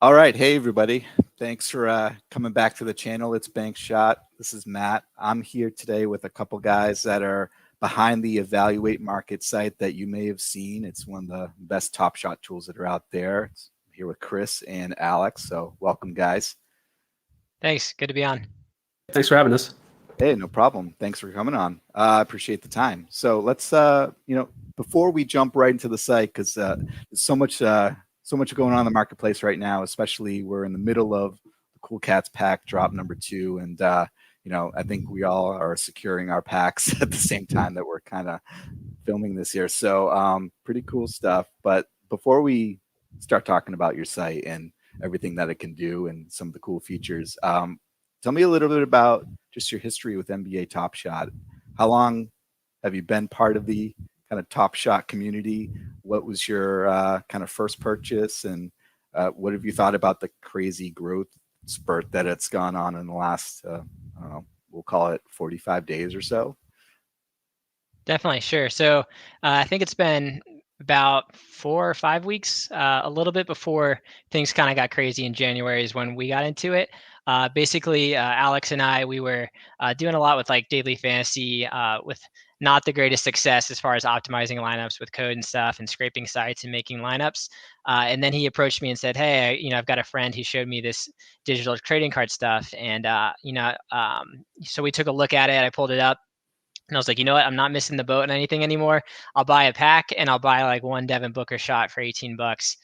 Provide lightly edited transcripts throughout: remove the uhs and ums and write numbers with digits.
All right. Hey, everybody. Thanks for coming back to the channel. It's Bank Shot. This is Matt. I'm here today with a couple guys that are behind the Evaluate.Market site that you may have seen. It's one of the best Top Shot tools that are out there. It's here with Chris and Alex. So welcome, guys. Thanks. Good to be on. Thanks for having us. Hey, no problem. Thanks for coming on. I appreciate the time. So let's, before we jump right into the site, because there's so much going on in the marketplace right now. Especially we're in the middle of the Cool Cats pack drop number 2, and I think we all are securing our packs at the same time that we're kind of filming this here. So pretty cool stuff. But before we start talking about your site and everything that it can do and some of the cool features, tell me a little bit about just your history with NBA Top Shot. How long have you been part of the kind of Top Shot community? What was your kind of first purchase, and what have you thought about the crazy growth spurt that it's gone on in the last, I don't know, we'll call it 45 days or so? Definitely, sure. So I think it's been about 4 or 5 weeks, a little bit before things kind of got crazy in January is when we got into it. Basically, Alex and I, we were doing a lot with like daily fantasy with not the greatest success as far as optimizing lineups with code and stuff and scraping sites and making lineups. And then he approached me and said, hey, I've got a friend who showed me this digital trading card stuff. And, so we took a look at it. I pulled it up. And I was like, you know what? I'm not missing the boat on anything anymore. I'll buy a pack and I'll buy like one Devin Booker shot for $18.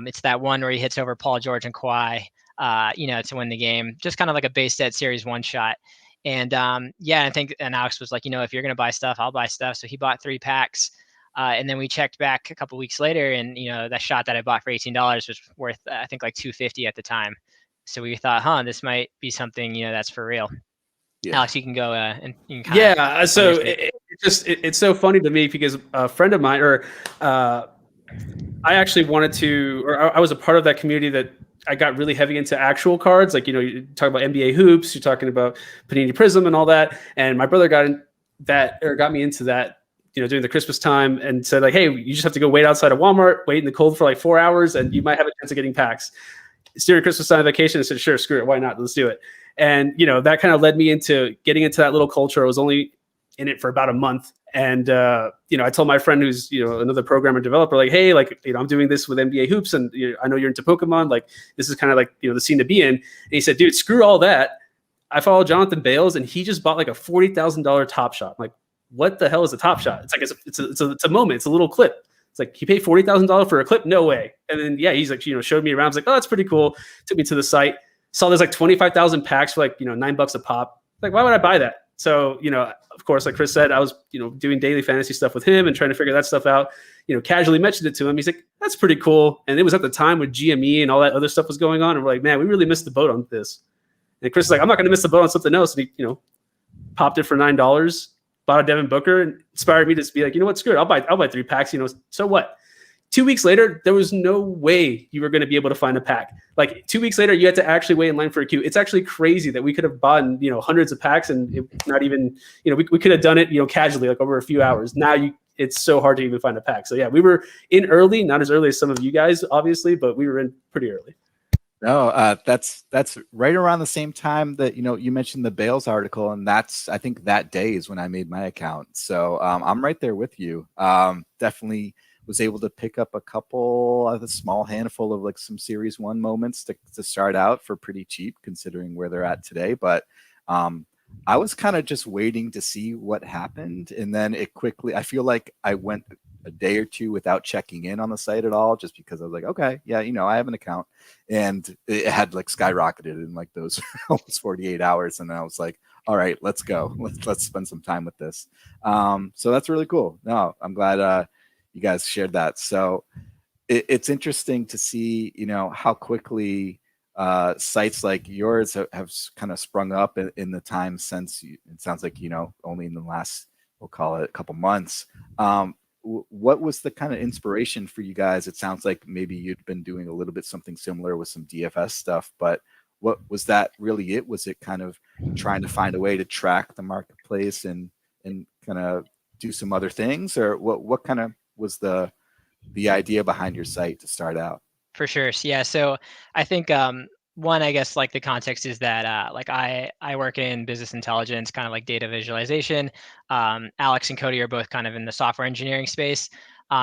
It's that one where he hits over Paul George and Kawhi, to win the game. Just kind of like a base set series one shot. And I think, and Alex was like, if you're going to buy stuff, I'll buy stuff. So he bought 3 packs. And then we checked back a couple weeks later, and that shot that I bought for $18 was worth, I think, like $250 at the time. So we thought, this might be something, that's for real. Yeah. Alex, you can go and you can so it's so funny to me because a friend of mine, I actually wanted to, or I was a part of that community that I got really heavy into actual cards. Like, you talk about NBA hoops, you're talking about Panini Prism and all that. And my brother got me into that, during the Christmas time, and said like, hey, you just have to go wait outside of Walmart, wait in the cold for like 4 hours, and you might have a chance of getting packs. It's during Christmas time vacation. I said, sure, screw it. Why not? Let's do it. And, that kind of led me into getting into that little culture. I was only in it for about a month. And, I told my friend who's, another programmer developer, like, hey, like, I'm doing this with NBA hoops, and I know you're into Pokemon. Like, this is kind of like, the scene to be in. And he said, dude, screw all that. I follow Jonathan Bales, and he just bought like a $40,000 Top Shot. I'm like, what the hell is a Top Shot? It's like, it's a moment. It's a little clip. It's like, he paid $40,000 for a clip? No way. And then, he's like, showed me around. I was like, oh, that's pretty cool. Took me to the site. Saw there's like 25,000 packs for like, $9 a pop. Like, why would I buy that? So, of course, like Chris said, I was, doing daily fantasy stuff with him and trying to figure that stuff out, casually mentioned it to him. He's like, that's pretty cool. And it was at the time when GME and all that other stuff was going on. And we're like, man, we really missed the boat on this. And Chris is like, I'm not going to miss the boat on something else. And he, popped it for $9, bought a Devin Booker, and inspired me to be like, you know what, screw it. I'll buy 3 packs, so what? 2 weeks later, there was no way you were going to be able to find a pack. Like 2 weeks later, you had to actually wait in line for a queue. It's actually crazy that we could have bought, hundreds of packs, and it not even, we could have done it, casually, like over a few hours. Now it's so hard to even find a pack. So yeah, we were in early, not as early as some of you guys, obviously, but we were in pretty early. No, that's right around the same time that, you mentioned the Bales article, and I think that day is when I made my account. So I'm right there with you. Definitely was able to pick up a couple of a small handful of like some series 1 moments to start out for pretty cheap considering where they're at today. But I was kind of just waiting to see what happened. And then I feel like I went a day or 2 without checking in on the site at all, just because I was like, okay, yeah, I have an account, and it had like skyrocketed in like those almost 48 hours. And then I was like, all right, let's go. Let's spend some time with this. So that's really cool. No, I'm glad, you guys shared that. So it's interesting to see, how quickly sites like yours have kind of sprung up in the time since. It sounds like, only in the last, we'll call it a couple months. What was the kind of inspiration for you guys? It sounds like maybe you'd been doing a little bit something similar with some DFS stuff, but what was that really it? Was it kind of trying to find a way to track the marketplace and kind of do some other things, or what kind of was the idea behind your site to start out? For sure. Yeah. So I think one, I guess, like the context is that like I work in business intelligence, kind of like data visualization. Alex and Cody are both kind of in the software engineering space.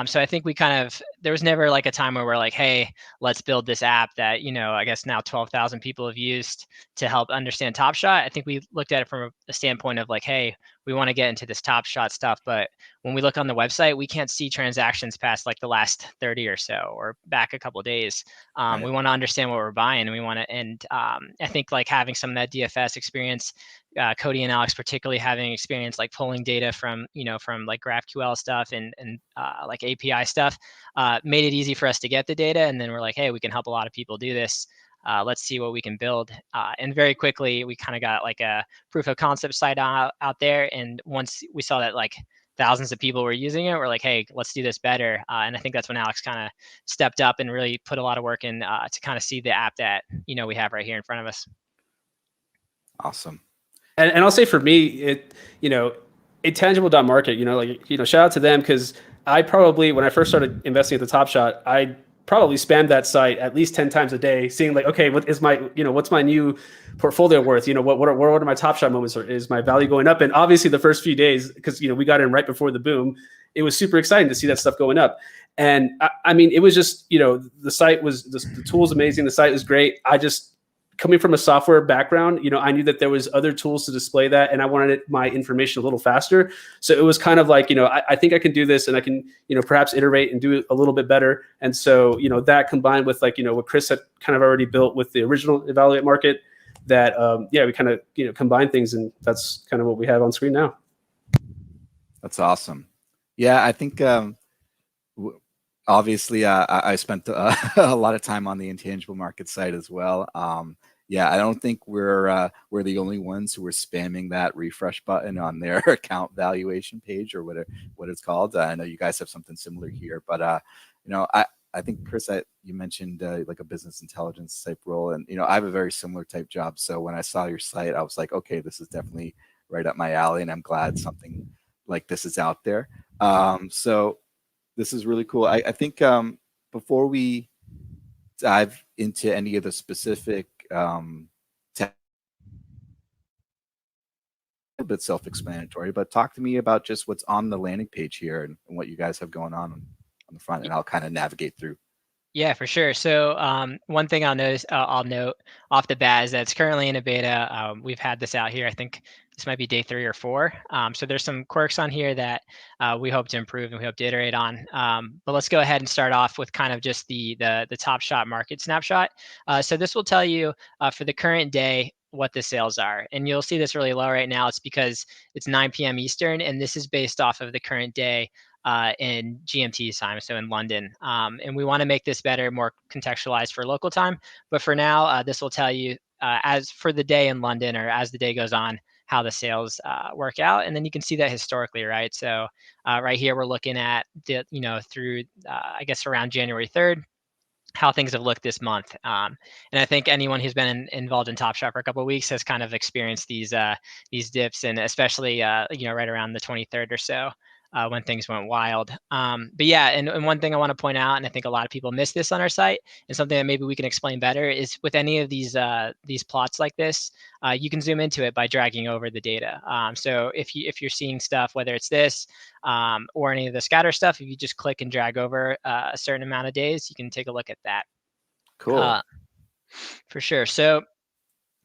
So I think we kind of there was never like a time where we're like, hey, let's build this app that I guess now 12,000 people have used to help understand Top Shot. I think we looked at it from a standpoint of like, hey, we want to get into this Top Shot stuff, but when we look on the website, we can't see transactions past like the last 30 or so, or back a couple of days. Right. We want to understand what we're buying, and we want to, and I think like having some of that DFS experience, Cody and Alex particularly having experience like pulling data from from like GraphQL stuff and like API stuff, made it easy for us to get the data, and then we're like, hey, we can help a lot of people do this. Let's see what we can build. And very quickly, we kind of got like a proof of concept site out there. And once we saw that like thousands of people were using it, we're like, hey, let's do this better. And I think that's when Alex kind of stepped up and really put a lot of work in to kind of see the app that we have right here in front of us. Awesome. And I'll say for me, Intangible.Market, shout out to them, because I probably, when I first started investing at the Top Shot, I probably spammed that site at least 10 times a day, seeing like, okay, what is my, what's my new portfolio worth? What are my Top Shot moments, or is my value going up? And obviously the first few days, because, we got in right before the boom, it was super exciting to see that stuff going up. And I mean, it was just, the site was, the tool was amazing. The site was great. I just, coming from a software background, I knew that there was other tools to display that, and I wanted my information a little faster. So it was kind of like, I think I can do this, and I can, perhaps iterate and do it a little bit better. And so, that combined with like, what Chris had kind of already built with the original Evaluate.Market, that, we kind of, combine things, and that's kind of what we have on screen now. That's awesome. Yeah, I think obviously I spent a lot of time on the intangible market site as well. Yeah, I don't think we're the only ones who are spamming that refresh button on their account valuation page, or what it's called. I know you guys have something similar here, but I think Chris, you mentioned like a business intelligence type role, and I have a very similar type job. So when I saw your site, I was like, okay, this is definitely right up my alley, and I'm glad something like this is out there. So this is really cool. I think before we dive into any of the specific a bit self-explanatory, but talk to me about just what's on the landing page here and what you guys have going on the front, and I'll kind of navigate through. Yeah, for sure. So one thing I'll note off the bat is that it's currently in a beta. We've had this out here. I think this might be day 3 or 4. So there's some quirks on here that we hope to improve and we hope to iterate on. But let's go ahead and start off with kind of just the Top Shot market snapshot. So this will tell you for the current day what the sales are. And you'll see this really low right now. It's because it's 9 p.m. Eastern, and this is based off of the current day in GMT time, so in London. And we want to make this better, more contextualized for local time. But for now, this will tell you as for the day in London, or as the day goes on, how the sales work out. And then you can see that historically, right? So right here, we're looking at the, through, I guess, around January 3rd, how things have looked this month. And I think anyone who's been involved in Top Shot for a couple of weeks has kind of experienced these dips, and especially right around the 23rd or so, when things went wild. But yeah, and one thing I want to point out, and I think a lot of people miss this on our site, and something that maybe we can explain better, is with any of these plots like this, you can zoom into it by dragging over the data. So if you're seeing stuff, whether it's this or any of the scatter stuff, if you just click and drag over a certain amount of days, you can take a look at that. Cool. For sure. So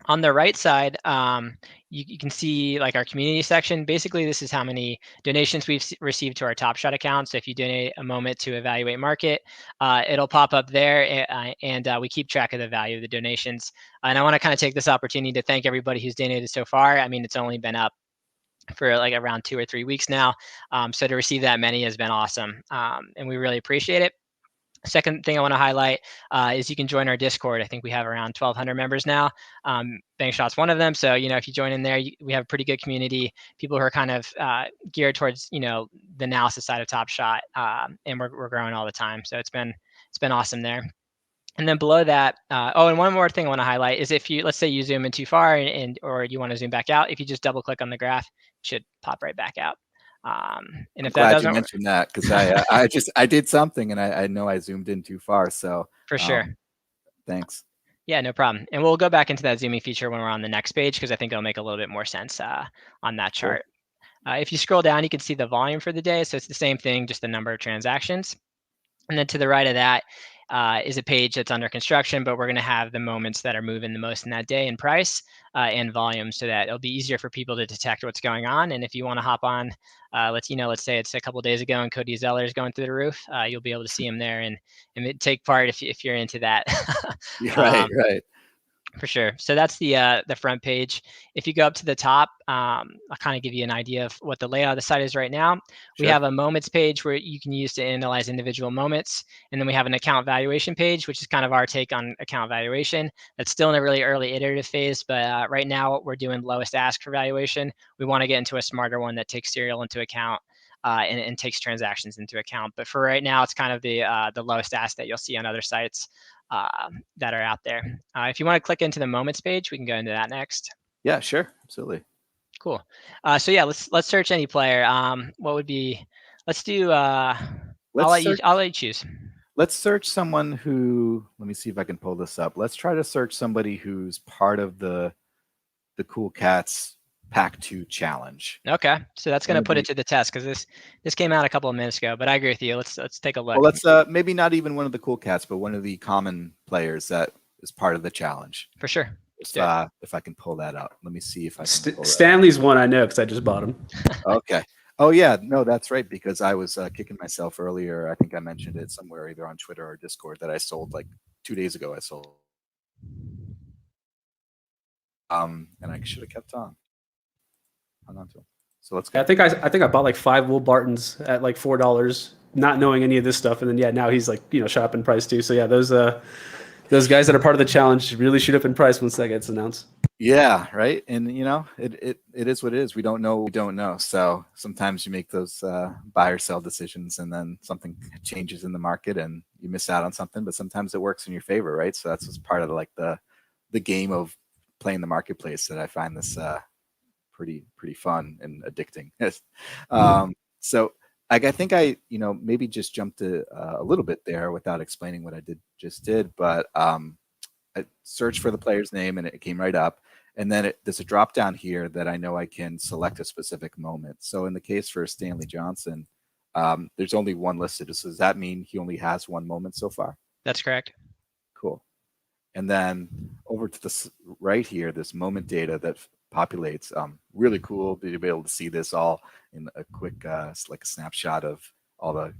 on the right side, you can see like our community section. Basically, this is how many donations we've received to our Top Shot account. So if you donate a moment to Evaluate.Market, it'll pop up there, and we keep track of the value of the donations. And I want to kind of take this opportunity to thank everybody who's donated so far. I mean, it's only been up for like around 2 or 3 weeks now. So to receive that many has been awesome, and we really appreciate it. Second thing I want to highlight is you can join our Discord. I think we have around 1,200 members now. Bankshot's one of them. So, if you join in there, we have a pretty good community, people who are kind of geared towards, the analysis side of Top Shot, and we're growing all the time. So it's been awesome there. And then below that, and one more thing I want to highlight is if you, let's say you zoom in too far or you want to zoom back out, if you just double click on the graph, it should pop right back out. And I'm if that glad you doesn't work, mentioned that because I did something and I know I zoomed in too far. So for sure. Thanks. Yeah, no problem. And we'll go back into that zooming feature when we're on the next page because I think it'll make a little bit more sense on that chart. If you scroll down, you can see the volume for the day. So it's the same thing, just the number of transactions. And then to the right of that is a page that's under construction, but we're going to have the moments that are moving the most in that day in price and volume, so that it'll be easier for people to detect what's going on. And if you want to hop on, let's say it's a couple days ago and Cody Zeller is going through the roof, you'll be able to see him there and take part if you're into that. Right, right. For sure. So that's the front page. If you go up to the top, I'll kind of give you an idea of what the layout of the site is right now. We Sure. have a moments page where you can use to analyze individual moments. And then we have an account valuation page, which is kind of our take on account valuation. That's still in a really early iterative phase, but right now we're doing lowest ask for valuation. We want to get into a smarter one that takes serial into account. And takes transactions into account. But for right now, it's kind of the lowest ask that you'll see on other sites that are out there. If you want to click into the moments page, we can go into that next. Yeah, sure. Absolutely. Cool. So yeah, let's search any player. What would be? Let's do. I'll let you choose. Let's search someone who. Let me see if I can pull this up. Let's try to search somebody who's part of the Cool Cats Pack 2 challenge. Okay, so that's going to put it to the test because this came out a couple of minutes ago. But I agree with you. Let's take a look. Well, let's maybe not even one of the Cool Cats, but one of the common players that is part of the challenge. For sure. If I can pull that out, let me see if I can. Pull Stanley's one I know because I just bought him. Okay. Oh yeah, no, that's right. Because I was kicking myself earlier. I think I mentioned it somewhere, either on Twitter or Discord, that I sold like 2 days ago. I sold. And I should have kept on. Hung on to him. So let's go. I think I bought like 5 Will Bartons at like $4, not knowing any of this stuff, and then now he's like shot up in price too. So yeah, those guys that are part of the challenge really shoot up in price once that gets announced. Yeah, right. And it is what it is. We don't know. So sometimes you make those buy or sell decisions, and then something changes in the market, and you miss out on something. But sometimes it works in your favor, right? So that's just part of like the game of playing the marketplace, that I find this pretty fun and addicting. So I think I maybe just jumped a little bit there without explaining what I just did, but I searched for the player's name and it came right up. And then there's a drop down here that I know I can select a specific moment. So in the case for Stanley Johnson, there's only one listed. So does that mean he only has one moment so far? That's correct. Cool. And then over to the right here, this moment data that populates. Really cool to be able to see this all in a quick, like a snapshot of all the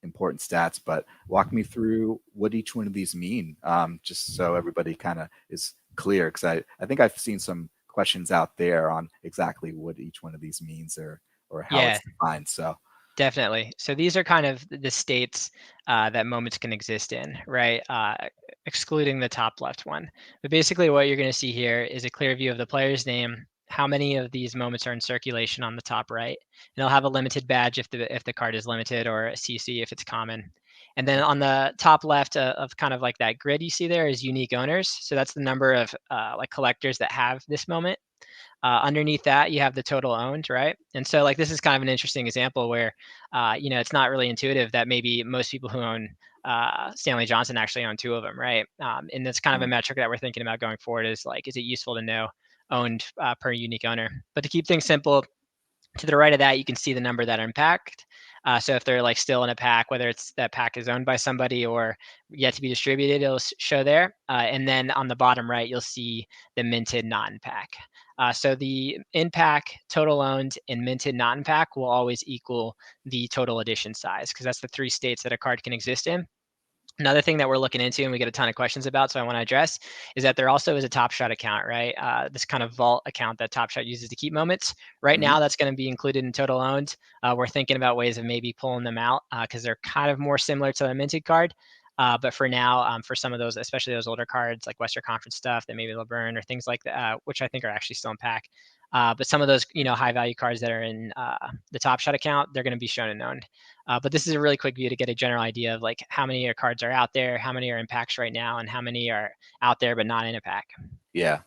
important stats. But walk me through what each one of these mean, just so everybody kind of is clear, because I think I've seen some questions out there on exactly what each one of these means or how it's defined. So definitely. So these are kind of the states that moments can exist in, right? Excluding the top left one. But basically what you're going to see here is a clear view of the player's name, how many of these moments are in circulation on the top right. And it'll have a limited badge if the card is limited, or a CC if it's common. And then on the top left of kind of like that grid you see there is unique owners. So that's the number of like collectors that have this moment. Underneath that, you have the total owned, right? And so like this is kind of an interesting example where, it's not really intuitive that maybe most people who own Stanley Johnson actually own 2 of them, right? And that's kind of a metric that we're thinking about going forward, is like, is it useful to know owned per unique owner? But to keep things simple, to the right of that, you can see the number that are in packed. So if they're like still in a pack, whether it's that pack is owned by somebody or yet to be distributed, it'll show there. And then on the bottom right, you'll see the minted not in pack. So the in pack, total owned, and minted not in pack will always equal the total edition size, because that's the 3 states that a card can exist in. Another thing that we're looking into and we get a ton of questions about, so I want to address, is that there also is a Top Shot account, right? This kind of vault account that Top Shot uses to keep moments. Right now, that's going to be included in total owned. We're thinking about ways of maybe pulling them out because they're kind of more similar to a minted card. But for now, for some of those, especially those older cards like Western Conference stuff that maybe LeBron or things like that, which I think are actually still in pack. But some of those, high value cards that are in the Top Shot account, they're going to be shown and owned. But this is a really quick view to get a general idea of like how many cards are out there, how many are in packs right now, and how many are out there but not in a pack. Yeah,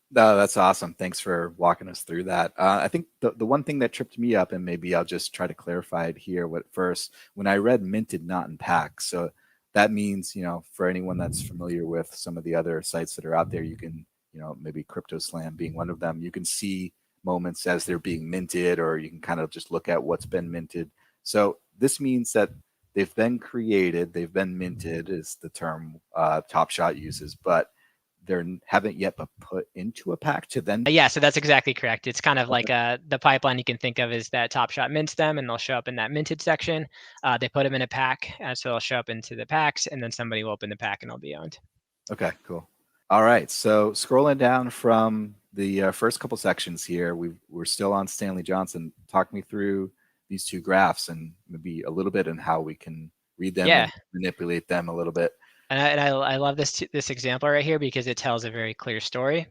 No, that's awesome. Thanks for walking us through that. I think the one thing that tripped me up, and maybe I'll just try to clarify it here. What first, when I read minted, not in packs, so that means for anyone that's familiar with some of the other sites that are out there, you can maybe Crypto Slam being one of them. You can see moments as they're being minted, or you can kind of just look at what's been minted. So this means that they've been created, they've been minted, is the term Top Shot uses, but haven't yet been put into a pack to then. Yeah, so that's exactly correct. It's kind of like the pipeline you can think of is that Top Shot mints them, and they'll show up in that minted section. They put them in a pack, so they'll show up into the packs, and then somebody will open the pack and they'll be owned. Okay, cool. All right, so scrolling down from the first couple sections here, we're still on Stanley Johnson. Talk me through these two graphs and maybe a little bit on how we can read them and manipulate them a little bit. And I love this example right here because it tells a very clear story.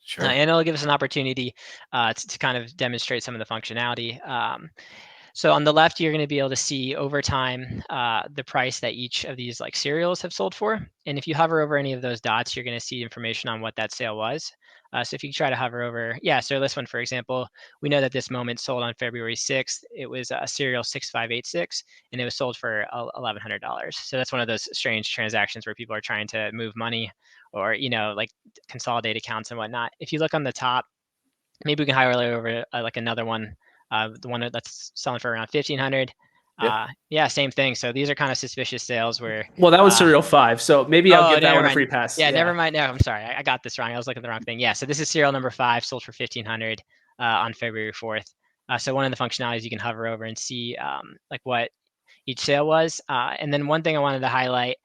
Sure. And it'll give us an opportunity to kind of demonstrate some of the functionality. So on the left, you're going to be able to see over time the price that each of these like serials have sold for. And if you hover over any of those dots, you're going to see information on what that sale was. So if you try to hover over, so this one, for example, we know that this moment sold on February 6th. It was a serial 6586, and it was sold for $1,100. So that's one of those strange transactions where people are trying to move money or, like consolidate accounts and whatnot. If you look on the top, maybe we can highlight over like another one, the one that's selling for around 1,500. Same thing. So these are kind of suspicious sales where. Well, that was serial 5, so maybe I'll give that one a free pass. Yeah, never mind. No, I'm sorry, I got this wrong. I was looking at the wrong thing. Yeah, so this is serial number 5, sold for 1,500 on February 4th. So one of the functionalities you can hover over and see like what each sale was. And then one thing I wanted to highlight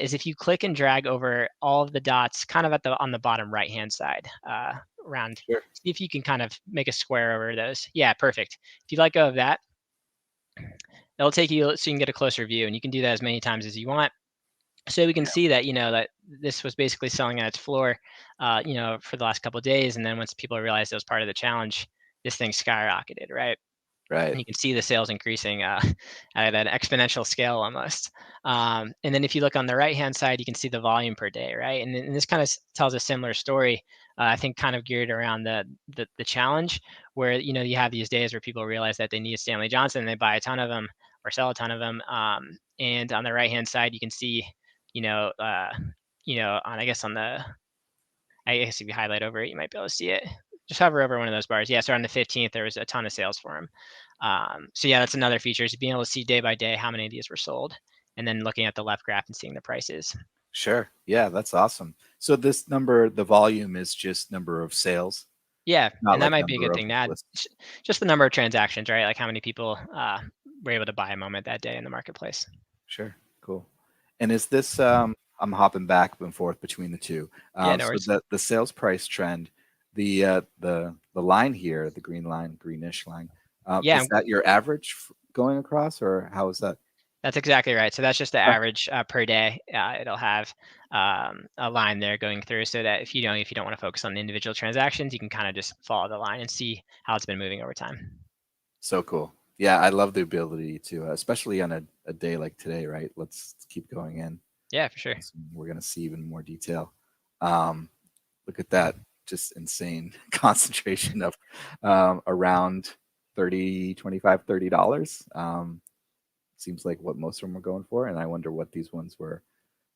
is if you click and drag over all of the dots, kind of on the bottom right hand side. Around. Sure. See if you can kind of make a square over those. Yeah, perfect. If you let go of that, it'll take you so you can get a closer view, and you can do that as many times as you want. So we can see that that this was basically selling at its floor, for the last couple of days, and then once people realized it was part of the challenge, this thing skyrocketed, right? Right. And you can see the sales increasing at an exponential scale almost. And then if you look on the right-hand side, you can see the volume per day, right? And this kind of tells a similar story, I think kind of geared around the challenge where, you have these days where people realize that they need a Stanley Johnson and they buy a ton of them or sell a ton of them. And on the right-hand side, you can see, I guess if you highlight over it, you might be able to see it. Just hover over one of those bars. Yeah, so on the 15th, there was a ton of sales for them. So yeah, that's another feature is being able to see day by day how many of these were sold, and then looking at the left graph and seeing the prices. Sure. Yeah, that's awesome. So this number, the volume is just number of sales. Yeah, and that might be a good thing to add. Just the number of transactions, right? Like how many people were able to buy a moment that day in the marketplace. Sure. Cool. And is this I'm hopping back and forth between the two. No worries. So the sales price trend, the line here, the greenish line, is that your average going across, or how is that? That's exactly right. So that's just the average per day. It'll have a line there going through, so that if you don't want to focus on the individual transactions, you can kind of just follow the line and see how it's been moving over time. So cool. Yeah, I love the ability to, especially on a day like today, right? Let's keep going in. Yeah, for sure. We're going to see even more detail. Look at that. Just insane concentration of around $30, $25, $30. Seems like what most of them are going for. And I wonder what these ones were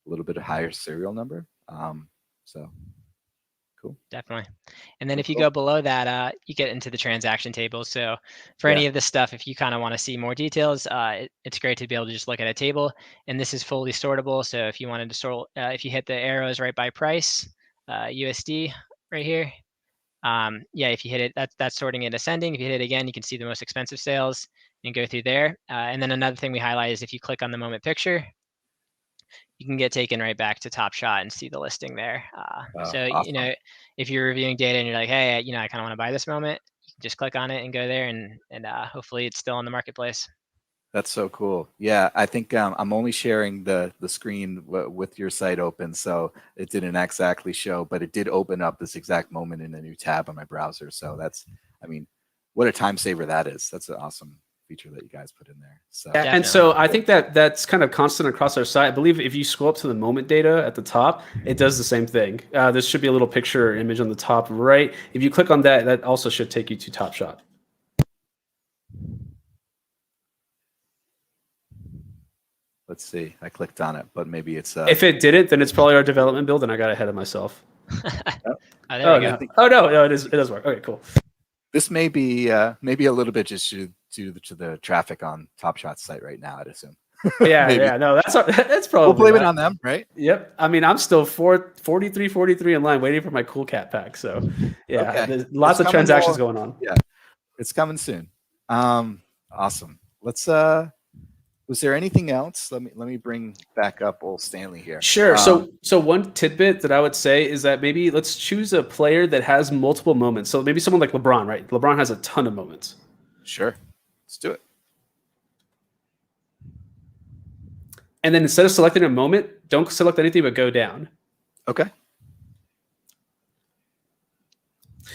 a little bit higher serial number. So cool. Definitely. And then if you go below that, you get into the transaction table. So for any of this stuff, if you kind of want to see more details, it's great to be able to just look at a table. And this is fully sortable. So if you wanted to sort, if you hit the arrows right by price, USD right here. If you hit it, that's sorting it ascending. If you hit it again, you can see the most expensive sales and go through there. And then another thing we highlight is if you click on the moment picture, you can get taken right back to Top Shot and see the listing there. So awesome. If you're reviewing data and you're like, hey, I kind of want to buy this moment, you can just click on it and go there, and hopefully it's still on the marketplace. That's so cool. Yeah, I think I'm only sharing the screen with your site open, so it didn't exactly show, but it did open up this exact moment in a new tab on my browser. So that's, what a time saver that is. That's an awesome feature that you guys put in there. So yeah, and so I think that's kind of constant across our site. I believe if you scroll up to the moment data at the top, it does the same thing. There should be a little picture or image on the top right. If you click on that, that also should take you to Top Shot. let's see. I clicked on it, but maybe it's If it didn't, then it's probably our development build, and I got ahead of myself. There we go. No, it does work. Okay, cool. This may be maybe a little bit just due to the traffic on Top Shot's site right now, I'd assume. Yeah, no, that's probably. We'll blame it on them, right? Yep. I mean, I'm still 43 in line waiting for my cool cat pack. So yeah, Okay. there's lots of transactions going on. Yeah, it's coming soon. Awesome. Let's was there anything else? Let me bring back up old Stanley here. Sure. So one tidbit that I would say is that maybe let's choose a player that has multiple moments. So maybe someone like LeBron, right? LeBron has a ton of moments. Sure. Let's do it. And then instead of selecting a moment, don't select anything but go down. Okay.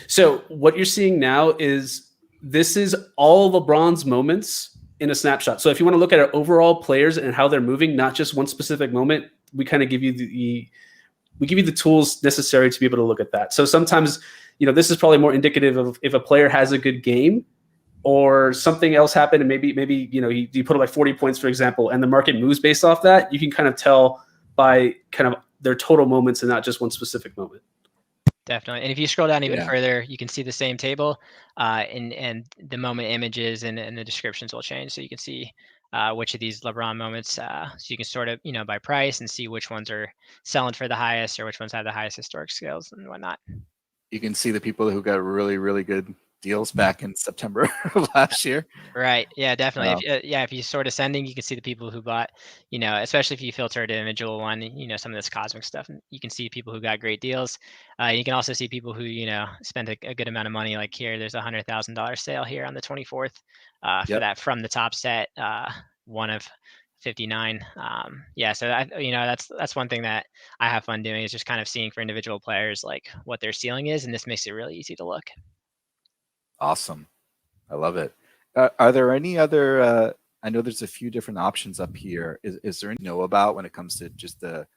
So what you're seeing now is this is all LeBron's moments in a snapshot. So if you want to look at our overall players and how they're moving, not just one specific moment, we kind of give you the tools necessary to be able to look at that. So sometimes, this is probably more indicative of if a player has a good game or something else happened, and maybe you put up like 40 points, for example, and the market moves based off that. You can kind of tell by kind of their total moments and not just one specific moment. Definitely. And if you scroll down even further, you can see the same table, and the moment images and the descriptions will change. So you can see which of these LeBron moments, so you can sort of, by price and see which ones are selling for the highest or which ones have the highest historic scales and whatnot. You can see the people who got really, really good deals back in September of last year. Right. Yeah, definitely. If you sort of sending, you can see the people who bought, especially if you filter an individual one, some of this cosmic stuff, you can see people who got great deals. You can also see people who, spent a good amount of money. Like here, there's $100,000 sale here on the 24th for that from the top set, one of 59. So that's one thing that I have fun doing, is just kind of seeing for individual players, like what their ceiling is. And this makes it really easy to look. Awesome. I love it. Are there any other, I know there's a few different options up here. Is there anything you know about when it comes to just the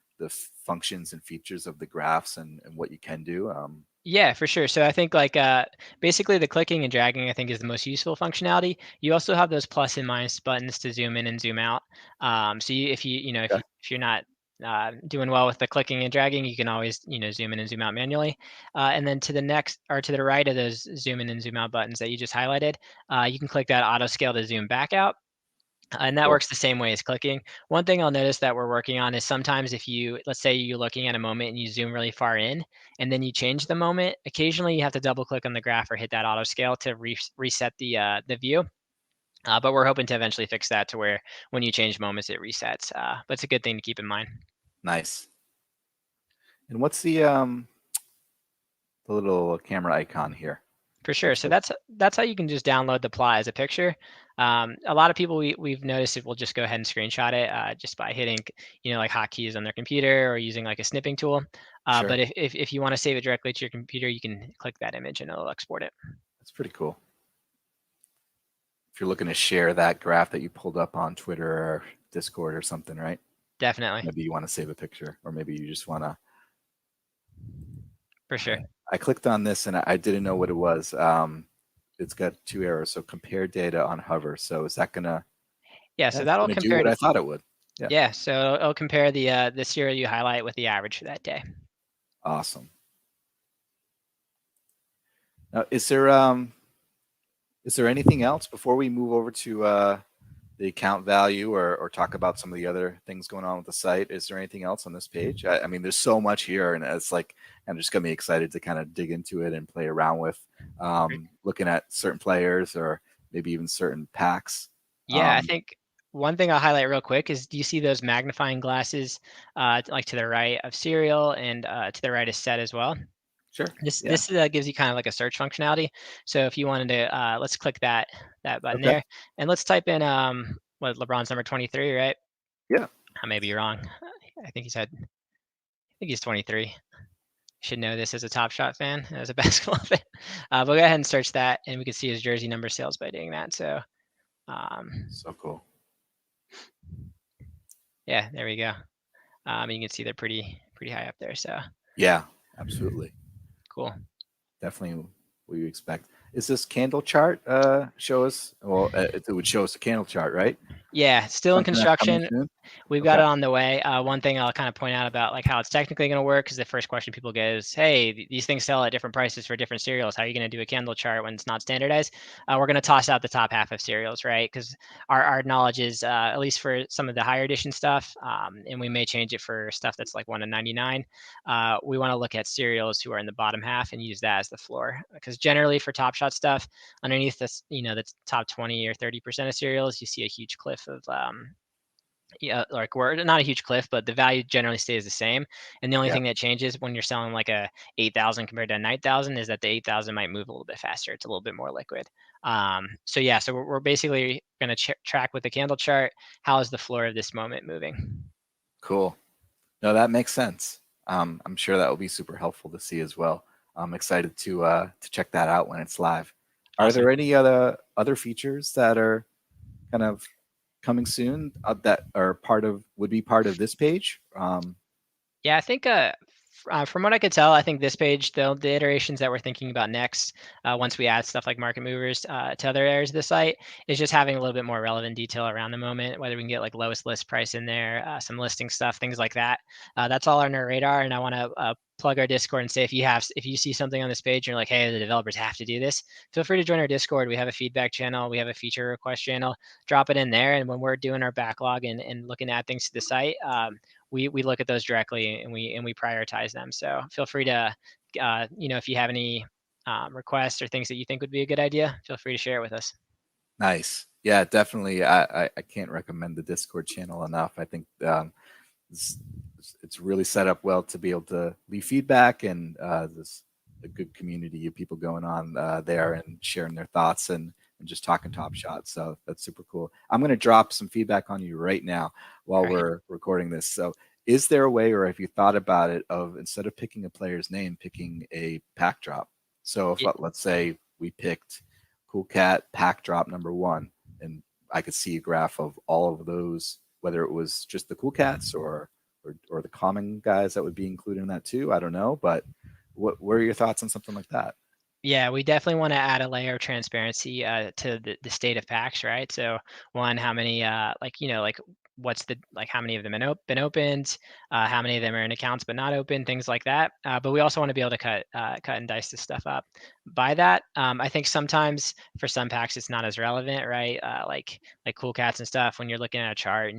functions and features of the graphs and what you can do? Yeah, for sure. So I think basically the clicking and dragging, I think, is the most useful functionality. You also have those plus and minus buttons to zoom in and zoom out. So if you're not doing well with the clicking and dragging, you can always zoom in and zoom out manually. And then to the next, or to the right of those zoom in and zoom out buttons that you just highlighted, you can click that auto scale to zoom back out. And that works the same way as clicking. One thing I'll notice that we're working on is sometimes if let's say you're looking at a moment and you zoom really far in and then you change the moment, occasionally you have to double click on the graph or hit that auto scale to reset the view. But we're hoping to eventually fix that to where when you change moments, it resets. But it's a good thing to keep in mind. Nice. And what's the little camera icon here? For sure. So that's how you can just download the plot as a picture. A lot of people we've noticed it will just go ahead and screenshot it just by hitting like hotkeys on their computer or using like a snipping tool. Sure. But if you want to save it directly to your computer, you can click that image and it'll export it. That's pretty cool. If you're looking to share that graph that you pulled up on Twitter or Discord or something, right? Definitely. Maybe you want to save a picture, or maybe you just want to. For sure. I clicked on this and I didn't know what it was. It's got 2 errors. So compare data on hover. So is that gonna? Yeah. So that'll compare what I thought it would. Yeah. So it'll compare the serial you highlight with the average for that day. Awesome. Now, is there anything else before we move over to the account value or talk about some of the other things going on with the site? Is there anything else on this page? I mean, there's so much here, and it's like I'm just gonna be excited to kind of dig into it and play around with looking at certain players or maybe even certain packs. Yeah, I think one thing I'll highlight real quick is, do you see those magnifying glasses like to the right of serial and to the right of set as well? Sure. This gives you kind of like a search functionality. So if you wanted to, let's click that button there, and let's type in what LeBron's number 23, right? Yeah. I may be wrong. I think he's 23. Should know this as a Top Shot fan, as a basketball fan. But go ahead and search that, and we can see his jersey number sales by doing that. So So cool. Yeah, there we go. You can see they're pretty high up there. So Yeah, absolutely. cool. Definitely what you expect. Is this candle chart show us? Well, it would show us a candle chart, right? Yeah, still in Something that's coming construction. soon? We've got Okay. it on the way. One thing I'll kind of point out about like how it's technically going to work is the first question people get is, "Hey, these things sell at different prices for different cereals. How are you going to do a candle chart when it's not standardized?" We're going to toss out the top half of cereals, right? Because our knowledge is at least for some of the higher edition stuff, and we may change it for stuff that's like 1 to 99. We want to look at cereals who are in the bottom half and use that as the floor. Because generally for Top Shot stuff, underneath this, the top 20 or 30% of cereals, you see a huge cliff of yeah, like we're not a huge cliff, but the value generally stays the same. And the only Yeah. thing that changes when you're selling like a 8,000 compared to a 9,000 is that the 8,000 might move a little bit faster. It's a little bit more liquid. So yeah, so we're basically going to track with the candle chart. How is the floor of this moment moving? Cool. No, that makes sense. I'm sure that will be super helpful to see as well. I'm excited to check that out when it's live. Are Awesome. there any other features that are kind of coming soon that are would be part of this page? Yeah, I think from what I could tell, I think this page, the iterations that we're thinking about next, once we add stuff like market movers to other areas of the site, is just having a little bit more relevant detail around the moment, whether we can get like lowest list price in there, some listing stuff, things like that. That's all on our radar. And I want to plug our Discord and say if you see something on this page and you're like, hey, the developers have to do this, feel free to join our Discord. We have a feedback channel, we have a feature request channel. Drop it in there, and when we're doing our backlog and looking at things to the site, we look at those directly and we prioritize them. So feel free to, if you have any requests or things that you think would be a good idea, feel free to share it with us. Nice. Yeah, definitely. I can't recommend the Discord channel enough. I think it's, it's really set up well to be able to leave feedback, and there's a good community of people going on there and sharing their thoughts and just talking Top Shot. So that's super cool. I'm going to drop some feedback on you right now while we're recording this. So is there a way, or have you thought about it, of instead of picking a player's name, picking a pack drop? So if let's say we picked Cool Cat pack drop number 1, and I could see a graph of all of those, whether it was just the Cool Cats or the common guys that would be included in that too. I don't know, but what are your thoughts on something like that? Yeah, we definitely want to add a layer of transparency to the state of packs, right? So one, how many what's the how many of them been opened, how many of them are in accounts but not open, things like that. But we also want to be able to cut and dice this stuff up. By that, I think sometimes for some packs it's not as relevant, right? Like Cool Cats and stuff. When you're looking at a chart,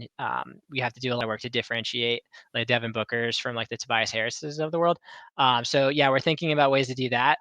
we have to do a lot of work to differentiate like Devin Booker's from like the Tobias Harris's of the world. So yeah, we're thinking about ways to do that.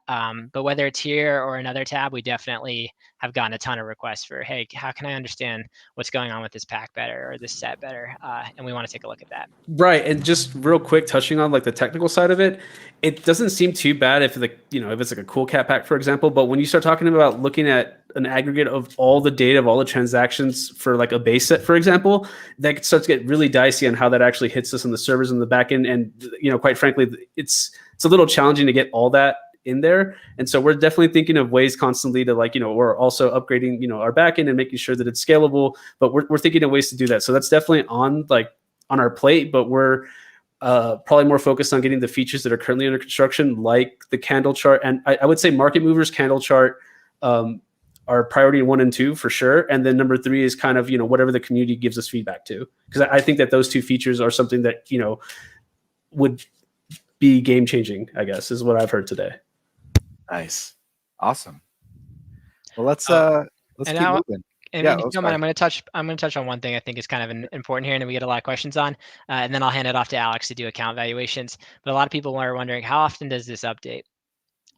But whether it's here or another tab, we definitely have gotten a ton of requests for, hey, how can I understand what's going on with this pack better or this set better? And we want to take a look at that. Right, and just real quick, touching on like the technical side of it, it doesn't seem too bad if if it's like a Cool Cat pack, for example. But when you start talking about looking at an aggregate of all the data of all the transactions for like a base set, for example, that starts to get really dicey on how that actually hits us in the servers in the back end. And quite frankly, it's a little challenging to get all that in there. And so we're definitely thinking of ways constantly to we're also upgrading our backend and making sure that it's scalable. But we're thinking of ways to do that. So that's definitely on our plate, but we're probably more focused on getting the features that are currently under construction, like the candle chart. And I would say market movers, candle chart are priority 1 and 2 for sure. And then number 3 is kind of, whatever the community gives us feedback to. Because I think that those 2 features are something that, would be game changing, I guess, is what I've heard today. Nice. Awesome. Well, let's keep moving. And if you don't mind, I'm going to touch on one thing I think is kind of important here, and we get a lot of questions on, and then I'll hand it off to Alex to do account valuations. But a lot of people are wondering, how often does this update?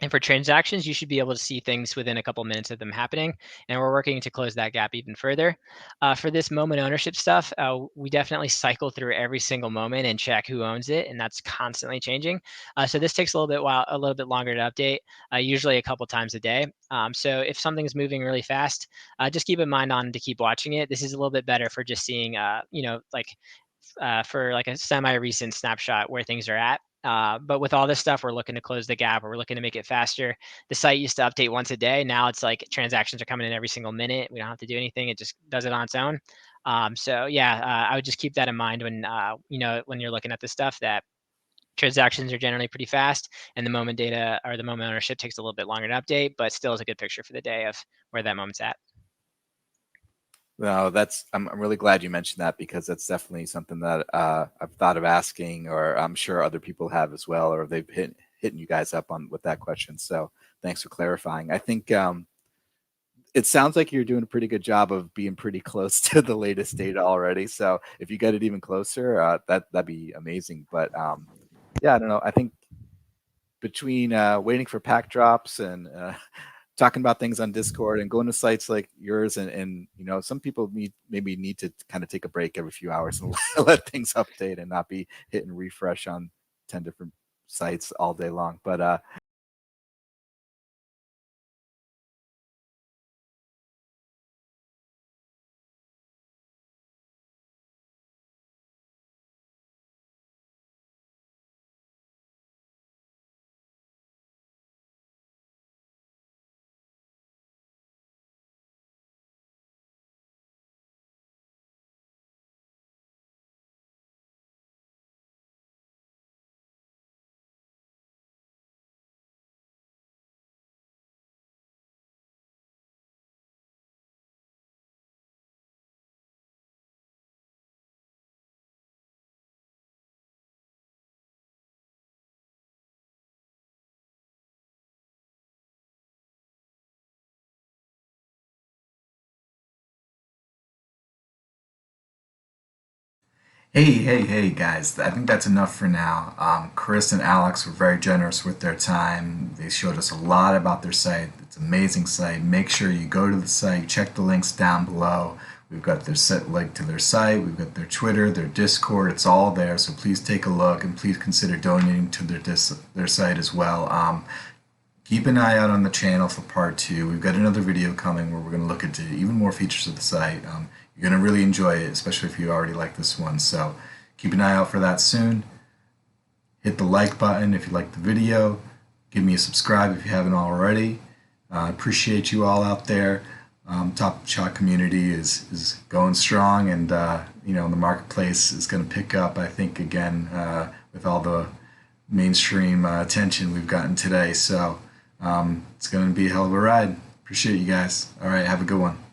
And for transactions, you should be able to see things within a couple minutes of them happening. And we're working to close that gap even further. For this moment ownership stuff, we definitely cycle through every single moment and check who owns it. And that's constantly changing. So this takes a little bit longer to update, usually a couple times a day. So if something's moving really fast, just keep in mind to keep watching it. This is a little bit better for just seeing, for like a semi-recent snapshot where things are at. But with all this stuff, we're looking to close the gap, or we're looking to make it faster. The site used to update once a day. Now it's like transactions are coming in every single minute. We don't have to do anything. It just does it on its own. So yeah, I would just keep that in mind when when you're looking at this stuff, that transactions are generally pretty fast, and the moment data or the moment ownership takes a little bit longer to update, but still is a good picture for the day of where that moment's at. No, I'm really glad you mentioned that, because that's definitely something that I've thought of asking, or I'm sure other people have as well, or they've hitting you guys up on with that question. So thanks for clarifying. I think it sounds like you're doing a pretty good job of being pretty close to the latest data already. So if you get it even closer, that'd be amazing. But yeah, I don't know. I think between waiting for pack drops and talking about things on Discord and going to sites like yours, and some people maybe need to kind of take a break every few hours and let things update and not be hitting refresh on 10 different sites all day long. But hey, guys, I think that's enough for now. Chris and Alex were very generous with their time. They showed us a lot about their site. It's an amazing site. Make sure you go to the site, check the links down below. We've got their set link to their site, we've got their Twitter, their Discord, it's all there. So please take a look, and please consider donating to their site as well. Keep an eye out on the channel for part 2. We've got another video coming where we're going to look into even more features of the site. You're going to really enjoy it, especially if you already like this one. So keep an eye out for that soon. Hit the like button if you like the video. Give me a subscribe if you haven't already. I appreciate you all out there. Top Shot community is going strong, and the marketplace is going to pick up, I think, again with all the mainstream attention we've gotten today. So it's going to be a hell of a ride. Appreciate you guys. All right, have a good one.